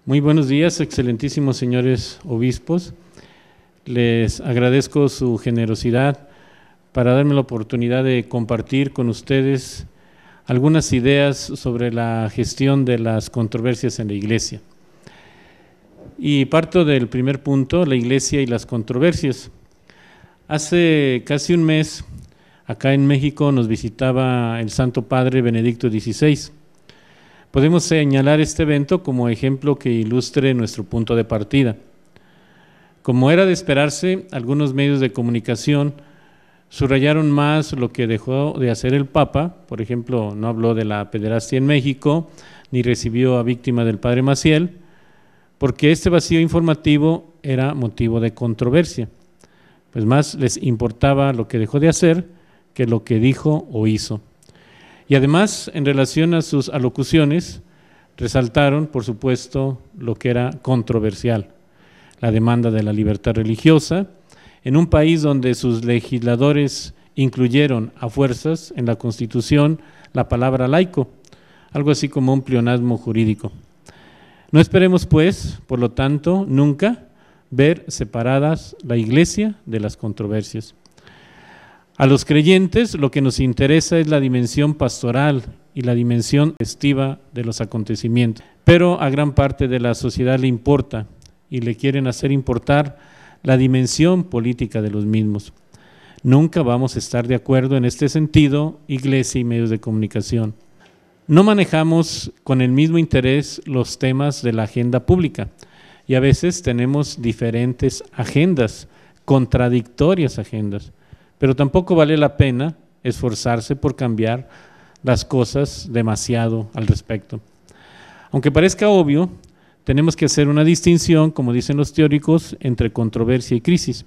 Muy buenos días, excelentísimos señores obispos. Les agradezco su generosidad para darme la oportunidad de compartir con ustedes algunas ideas sobre la gestión de las controversias en la Iglesia. Y parto del primer punto, la Iglesia y las controversias. Hace casi un mes, acá en México, nos visitaba el Santo Padre Benedicto XVI. Podemos señalar este evento como ejemplo que ilustre nuestro punto de partida. Como era de esperarse, algunos medios de comunicación subrayaron más lo que dejó de hacer el Papa. Por ejemplo, no habló de la pederastia en México, ni recibió a víctima del Padre Maciel, porque este vacío informativo era motivo de controversia. Pues más les importaba lo que dejó de hacer que lo que dijo o hizo. Y además, en relación a sus alocuciones, resaltaron, por supuesto, lo que era controversial, la demanda de la libertad religiosa, en un país donde sus legisladores incluyeron a fuerzas en la Constitución la palabra laico, algo así como un pleonasmo jurídico. No esperemos, pues, por lo tanto, nunca ver separadas la Iglesia de las controversias. A los creyentes lo que nos interesa es la dimensión pastoral y la dimensión festiva de los acontecimientos, pero a gran parte de la sociedad le importa y le quieren hacer importar la dimensión política de los mismos. Nunca vamos a estar de acuerdo en este sentido, Iglesia y medios de comunicación. No manejamos con el mismo interés los temas de la agenda pública y a veces tenemos diferentes agendas, contradictorias agendas. Pero tampoco vale la pena esforzarse por cambiar las cosas demasiado al respecto. Aunque parezca obvio, tenemos que hacer una distinción, como dicen los teóricos, entre controversia y crisis.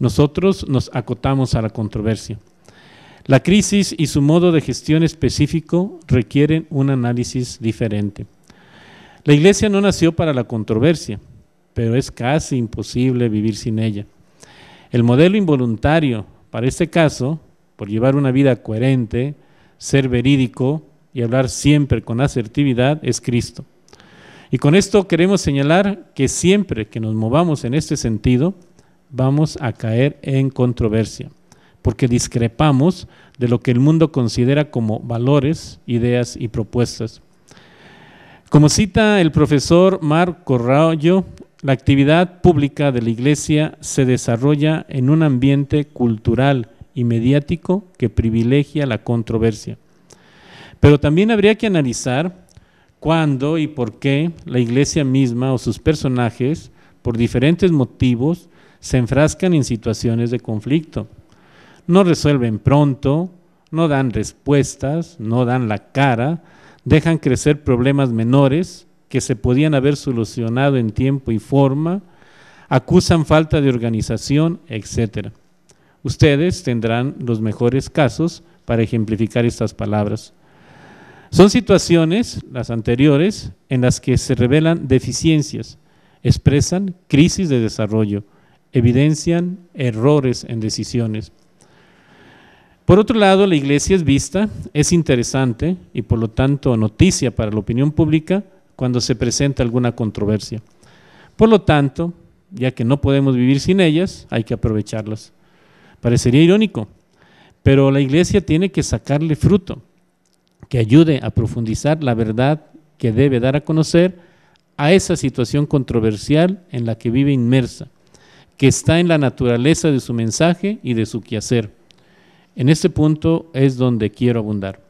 Nosotros nos acotamos a la controversia. La crisis y su modo de gestión específico requieren un análisis diferente. La Iglesia no nació para la controversia, pero es casi imposible vivir sin ella. El modelo involuntario para este caso, por llevar una vida coherente, ser verídico y hablar siempre con asertividad, es Cristo. Y con esto queremos señalar que siempre que nos movamos en este sentido, vamos a caer en controversia, porque discrepamos de lo que el mundo considera como valores, ideas y propuestas. Como cita el profesor Marc Corrao, la actividad pública de la Iglesia se desarrolla en un ambiente cultural y mediático que privilegia la controversia. Pero también habría que analizar cuándo y por qué la Iglesia misma o sus personajes, por diferentes motivos, se enfrascan en situaciones de conflicto. No resuelven pronto, no dan respuestas, no dan la cara, dejan crecer problemas menores que se podían haber solucionado en tiempo y forma, acusan falta de organización, etc. Ustedes tendrán los mejores casos para ejemplificar estas palabras. Son situaciones, las anteriores, en las que se revelan deficiencias, expresan crisis de desarrollo, evidencian errores en decisiones. Por otro lado, la Iglesia es vista, es interesante y por lo tanto noticia para la opinión pública cuando se presenta alguna controversia. Por lo tanto, ya que no podemos vivir sin ellas, hay que aprovecharlas. Parecería irónico, pero la Iglesia tiene que sacarle fruto, que ayude a profundizar la verdad que debe dar a conocer a esa situación controversial en la que vive inmersa, que está en la naturaleza de su mensaje y de su quehacer. En este punto es donde quiero abundar.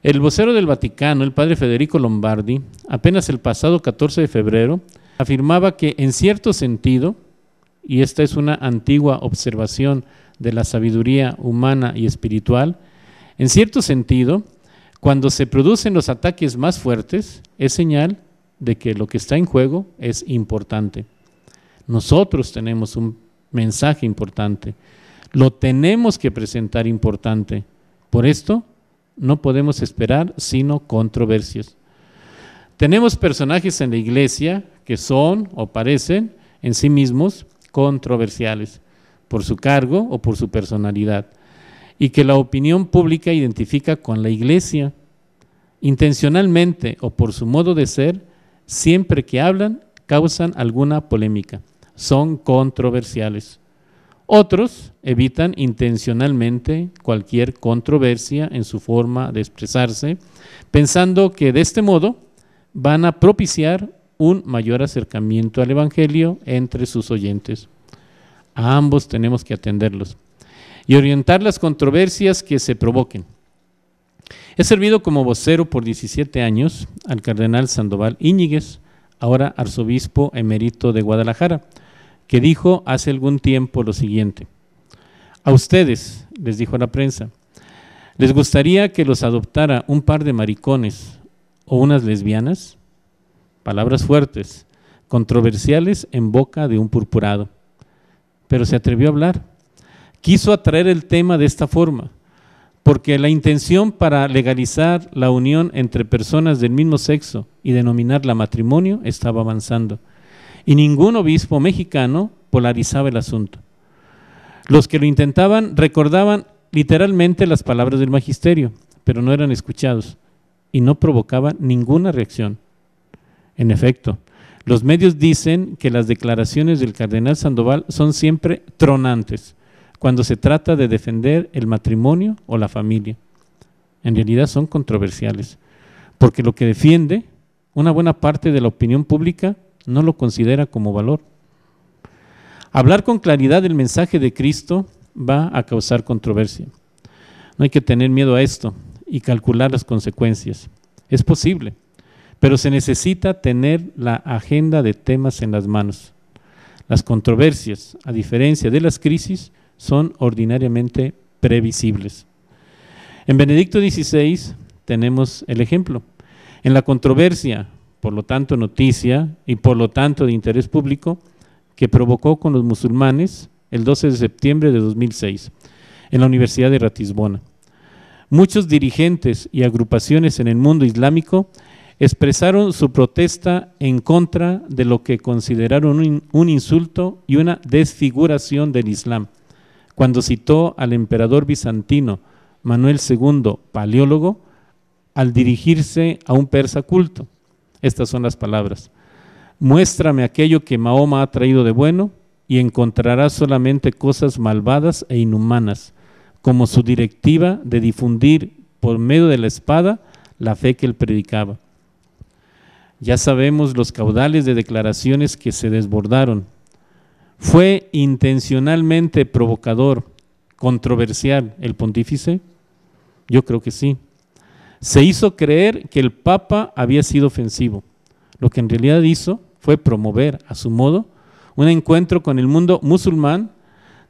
El vocero del Vaticano, el padre Federico Lombardi, apenas el pasado 14 de febrero, afirmaba que en cierto sentido, y esta es una antigua observación de la sabiduría humana y espiritual, en cierto sentido, cuando se producen los ataques más fuertes, es señal de que lo que está en juego es importante. Nosotros tenemos un mensaje importante, lo tenemos que presentar importante. Por esto, no podemos esperar sino controversias. Tenemos personajes en la Iglesia que son o parecen en sí mismos controversiales por su cargo o por su personalidad y que la opinión pública identifica con la Iglesia. Intencionalmente o por su modo de ser, siempre que hablan, causan alguna polémica. Son controversiales. Otros evitan intencionalmente cualquier controversia en su forma de expresarse, pensando que de este modo van a propiciar un mayor acercamiento al Evangelio entre sus oyentes. A ambos tenemos que atenderlos y orientar las controversias que se provoquen. He servido como vocero por 17 años al cardenal Sandoval Íñiguez, ahora arzobispo emérito de Guadalajara, que dijo hace algún tiempo lo siguiente: a ustedes, les dijo a la prensa, ¿les gustaría que los adoptara un par de maricones o unas lesbianas? Palabras fuertes, controversiales en boca de un purpurado. Pero se atrevió a hablar. Quiso atraer el tema de esta forma, porque la intención para legalizar la unión entre personas del mismo sexo y denominarla matrimonio estaba avanzando, y ningún obispo mexicano polarizaba el asunto. Los que lo intentaban recordaban literalmente las palabras del magisterio, pero no eran escuchados y no provocaban ninguna reacción. En efecto, los medios dicen que las declaraciones del cardenal Sandoval son siempre tronantes cuando se trata de defender el matrimonio o la familia. En realidad son controversiales, porque lo que defiende una buena parte de la opinión pública no lo considera como valor. Hablar con claridad del mensaje de Cristo va a causar controversia. No hay que tener miedo a esto y calcular las consecuencias. Es posible, pero se necesita tener la agenda de temas en las manos. Las controversias, a diferencia de las crisis, son ordinariamente previsibles. En Benedicto XVI tenemos el ejemplo. En la controversia, por lo tanto noticia y por lo tanto de interés público, que provocó con los musulmanes el 12 de septiembre de 2006 en la Universidad de Ratisbona. Muchos dirigentes y agrupaciones en el mundo islámico expresaron su protesta en contra de lo que consideraron un insulto y una desfiguración del Islam, cuando citó al emperador bizantino Manuel II, paleólogo, al dirigirse a un persa culto. Estas son las palabras: muéstrame aquello que Mahoma ha traído de bueno y encontrarás solamente cosas malvadas e inhumanas, como su directiva de difundir por medio de la espada la fe que él predicaba. Ya sabemos los caudales de declaraciones que se desbordaron. ¿Fue intencionalmente provocador, controversial el pontífice? Yo creo que sí. Se hizo creer que el Papa había sido ofensivo. Lo que en realidad hizo fue promover, a su modo, un encuentro con el mundo musulmán,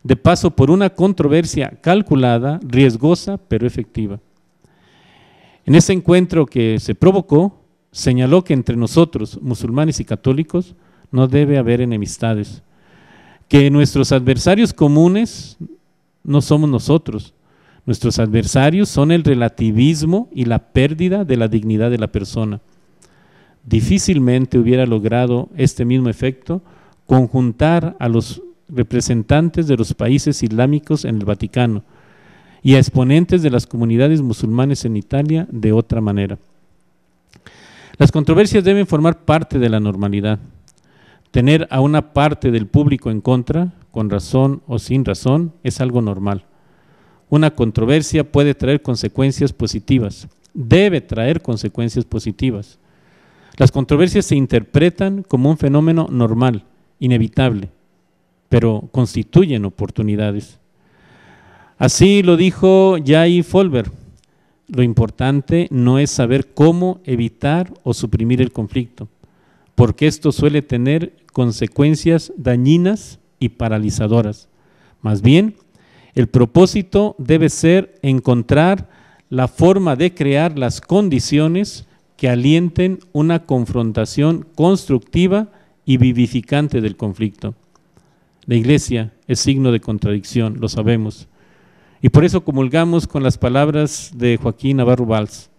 de paso por una controversia calculada, riesgosa, pero efectiva. En ese encuentro que se provocó, señaló que entre nosotros, musulmanes y católicos, no debe haber enemistades, que nuestros adversarios comunes no somos nosotros. Nuestros adversarios son el relativismo y la pérdida de la dignidad de la persona. Difícilmente hubiera logrado este mismo efecto conjuntar a los representantes de los países islámicos en el Vaticano y a exponentes de las comunidades musulmanes en Italia de otra manera. Las controversias deben formar parte de la normalidad. Tener a una parte del público en contra, con razón o sin razón, es algo normal. Una controversia puede traer consecuencias positivas, debe traer consecuencias positivas. Las controversias se interpretan como un fenómeno normal, inevitable, pero constituyen oportunidades. Así lo dijo Jay Folber: lo importante no es saber cómo evitar o suprimir el conflicto, porque esto suele tener consecuencias dañinas y paralizadoras. Más bien, el propósito debe ser encontrar la forma de crear las condiciones que alienten una confrontación constructiva y vivificante del conflicto. La Iglesia es signo de contradicción, lo sabemos, y por eso comulgamos con las palabras de Joaquín Navarro Valls: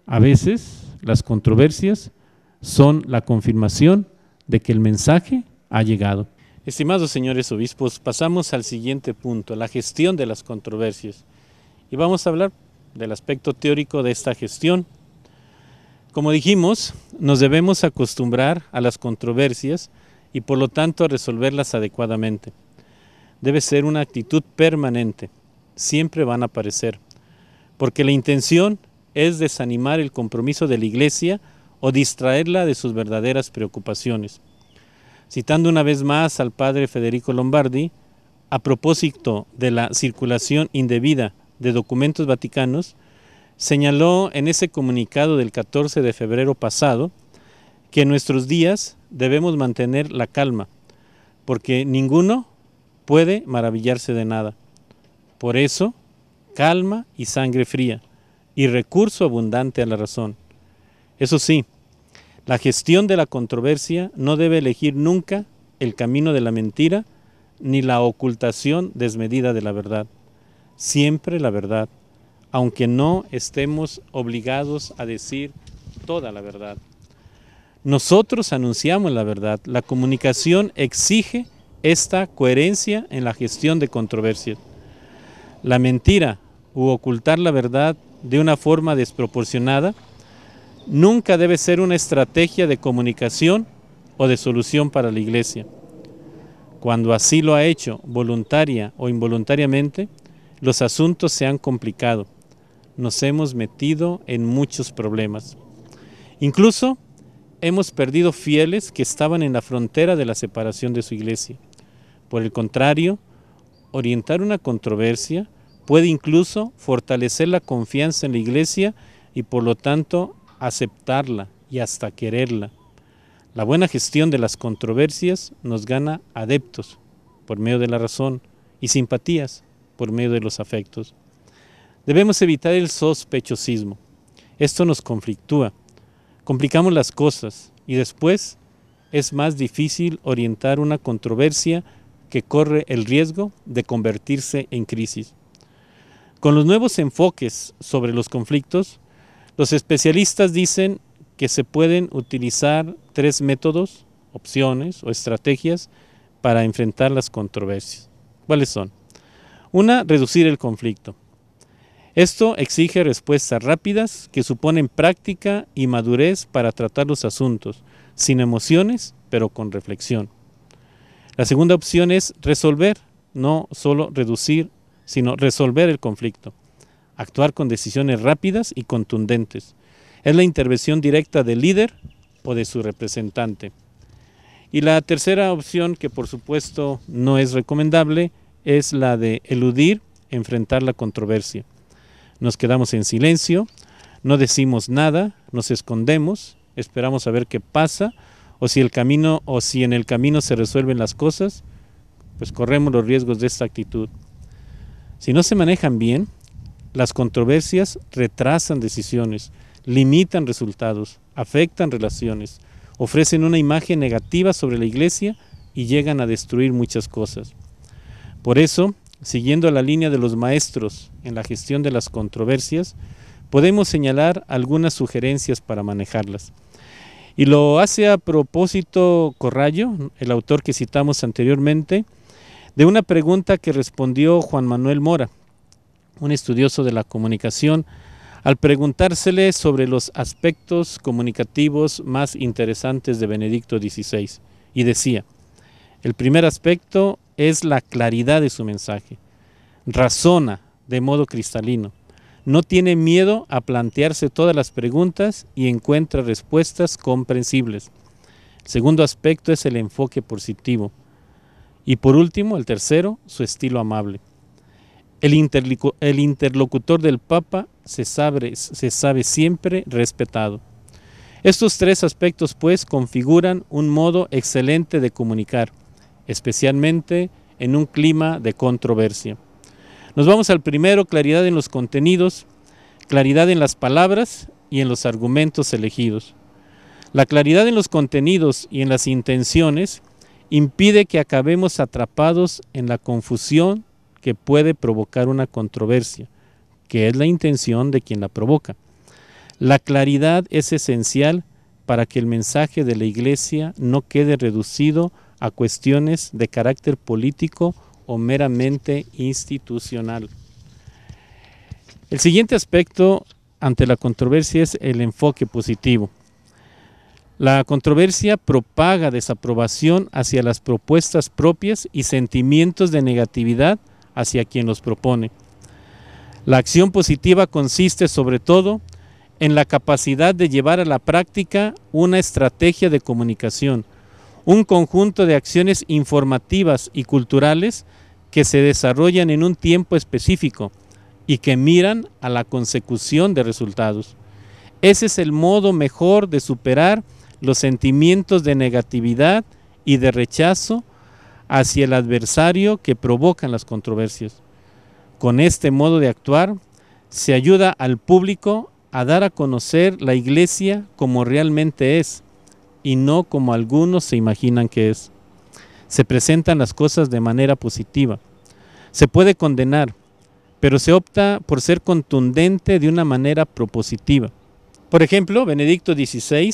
a veces las controversias son la confirmación de que el mensaje ha llegado. Estimados señores obispos, pasamos al siguiente punto, la gestión de las controversias. Y vamos a hablar del aspecto teórico de esta gestión. Como dijimos, nos debemos acostumbrar a las controversias y por lo tanto a resolverlas adecuadamente. Debe ser una actitud permanente, siempre van a aparecer, porque la intención es desanimar el compromiso de la Iglesia o distraerla de sus verdaderas preocupaciones. Citando una vez más al padre Federico Lombardi, a propósito de la circulación indebida de documentos vaticanos, señaló en ese comunicado del 14 de febrero pasado que en nuestros días debemos mantener la calma, porque ninguno puede maravillarse de nada. Por eso, calma y sangre fría, y recurso abundante a la razón. Eso sí, la gestión de la controversia no debe elegir nunca el camino de la mentira ni la ocultación desmedida de la verdad. Siempre la verdad, aunque no estemos obligados a decir toda la verdad. Nosotros anunciamos la verdad. La comunicación exige esta coherencia en la gestión de controversias. La mentira u ocultar la verdad de una forma desproporcionada nunca debe ser una estrategia de comunicación o de solución para la Iglesia. Cuando así lo ha hecho, voluntaria o involuntariamente, los asuntos se han complicado. Nos hemos metido en muchos problemas. Incluso hemos perdido fieles que estaban en la frontera de la separación de su Iglesia. Por el contrario, orientar una controversia puede incluso fortalecer la confianza en la Iglesia y por lo tanto aceptarla y hasta quererla. La buena gestión de las controversias nos gana adeptos por medio de la razón y simpatías por medio de los afectos. Debemos evitar el sospechosismo. Esto nos conflictúa, complicamos las cosas y después es más difícil orientar una controversia que corre el riesgo de convertirse en crisis. Con los nuevos enfoques sobre los conflictos, los especialistas dicen que se pueden utilizar 3 métodos, opciones o estrategias para enfrentar las controversias. ¿Cuáles son? Una, reducir el conflicto. Esto exige respuestas rápidas que suponen práctica y madurez para tratar los asuntos, sin emociones, pero con reflexión. La segunda opción es resolver, no solo reducir, sino resolver el conflicto. Actuar con decisiones rápidas y contundentes. Es la intervención directa del líder o de su representante. Y la tercera opción, que por supuesto no es recomendable, es la de eludir, enfrentar la controversia. Nos quedamos en silencio, no decimos nada, nos escondemos, esperamos a ver qué pasa, o si en el camino se resuelven las cosas, pues corremos los riesgos de esta actitud. Si no se manejan bien, las controversias retrasan decisiones, limitan resultados, afectan relaciones, ofrecen una imagen negativa sobre la Iglesia y llegan a destruir muchas cosas. Por eso, siguiendo la línea de los maestros en la gestión de las controversias, podemos señalar algunas sugerencias para manejarlas. Y lo hace a propósito Corrallo, el autor que citamos anteriormente, de una pregunta que respondió Juan Manuel Mora, un estudioso de la comunicación, al preguntársele sobre los aspectos comunicativos más interesantes de Benedicto XVI. Y decía, el primer aspecto es la claridad de su mensaje. Razona de modo cristalino. No tiene miedo a plantearse todas las preguntas y encuentra respuestas comprensibles. El segundo aspecto es el enfoque positivo. Y por último, el tercero, su estilo amable. El interlocutor del Papa se sabe siempre respetado. Estos 3 aspectos, pues, configuran un modo excelente de comunicar, especialmente en un clima de controversia. Nos vamos al primero, claridad en los contenidos, claridad en las palabras y en los argumentos elegidos. La claridad en los contenidos y en las intenciones impide que acabemos atrapados en la confusión que puede provocar una controversia, que es la intención de quien la provoca. La claridad es esencial para que el mensaje de la Iglesia no quede reducido a cuestiones de carácter político o meramente institucional. El siguiente aspecto ante la controversia es el enfoque positivo. La controversia propaga desaprobación hacia las propuestas propias y sentimientos de negatividad hacia quien los propone. La acción positiva consiste sobre todo en la capacidad de llevar a la práctica una estrategia de comunicación, un conjunto de acciones informativas y culturales que se desarrollan en un tiempo específico y que miran a la consecución de resultados. Ese es el modo mejor de superar los sentimientos de negatividad y de rechazo hacia el adversario que provocan las controversias. Con este modo de actuar, se ayuda al público a dar a conocer la Iglesia como realmente es y no como algunos se imaginan que es. Se presentan las cosas de manera positiva. Se puede condenar, pero se opta por ser contundente de una manera propositiva. Por ejemplo, Benedicto XVI,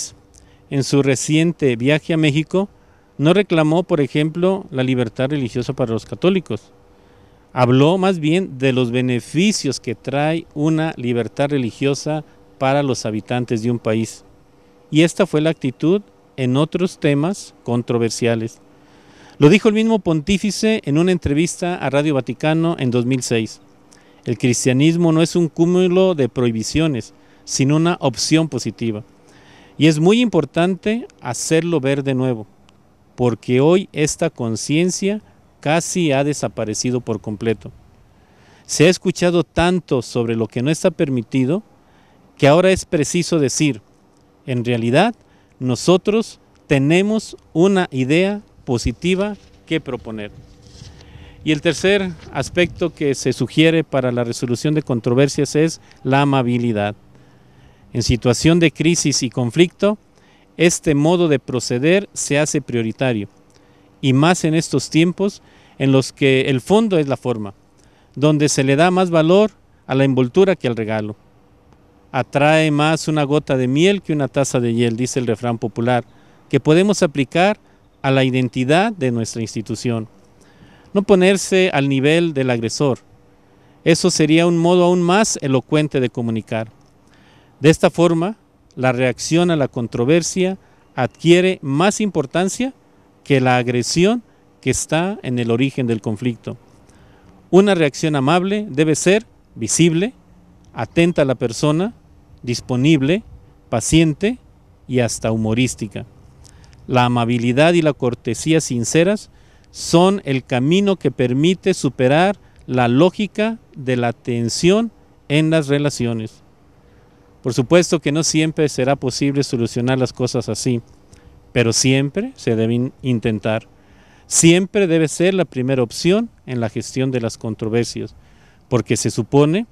en su reciente viaje a México, no reclamó, por ejemplo, la libertad religiosa para los católicos. Habló más bien de los beneficios que trae una libertad religiosa para los habitantes de un país. Y esta fue la actitud en otros temas controversiales. Lo dijo el mismo pontífice en una entrevista a Radio Vaticano en 2006. El cristianismo no es un cúmulo de prohibiciones, sino una opción positiva. Y es muy importante hacerlo ver de nuevo, porque hoy esta conciencia casi ha desaparecido por completo. Se ha escuchado tanto sobre lo que no está permitido, que ahora es preciso decir, en realidad, nosotros tenemos una idea positiva que proponer. Y el tercer aspecto que se sugiere para la resolución de controversias es la amabilidad. En situación de crisis y conflicto, este modo de proceder se hace prioritario, y más en estos tiempos en los que el fondo es la forma, donde se le da más valor a la envoltura que al regalo. Atrae más una gota de miel que una taza de hiel, dice el refrán popular, que podemos aplicar a la identidad de nuestra institución. No ponerse al nivel del agresor. Eso sería un modo aún más elocuente de comunicar. De esta forma, la reacción a la controversia adquiere más importancia que la agresión que está en el origen del conflicto. Una reacción amable debe ser visible, atenta a la persona, disponible, paciente y hasta humorística. La amabilidad y la cortesía sinceras son el camino que permite superar la lógica de la tensión en las relaciones. Por supuesto que no siempre será posible solucionar las cosas así, pero siempre se deben intentar. Siempre debe ser la primera opción en la gestión de las controversias, porque se supone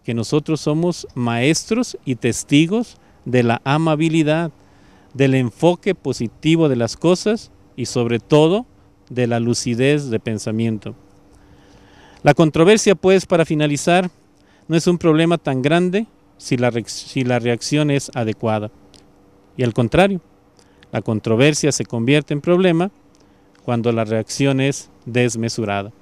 que nosotros somos maestros y testigos de la amabilidad, del enfoque positivo de las cosas y sobre todo de la lucidez de pensamiento. La controversia, pues, para finalizar, no es un problema tan grande si la reacción es adecuada. Y al contrario, la controversia se convierte en problema cuando la reacción es desmesurada.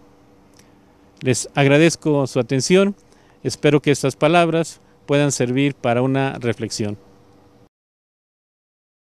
Les agradezco su atención, espero que estas palabras puedan servir para una reflexión.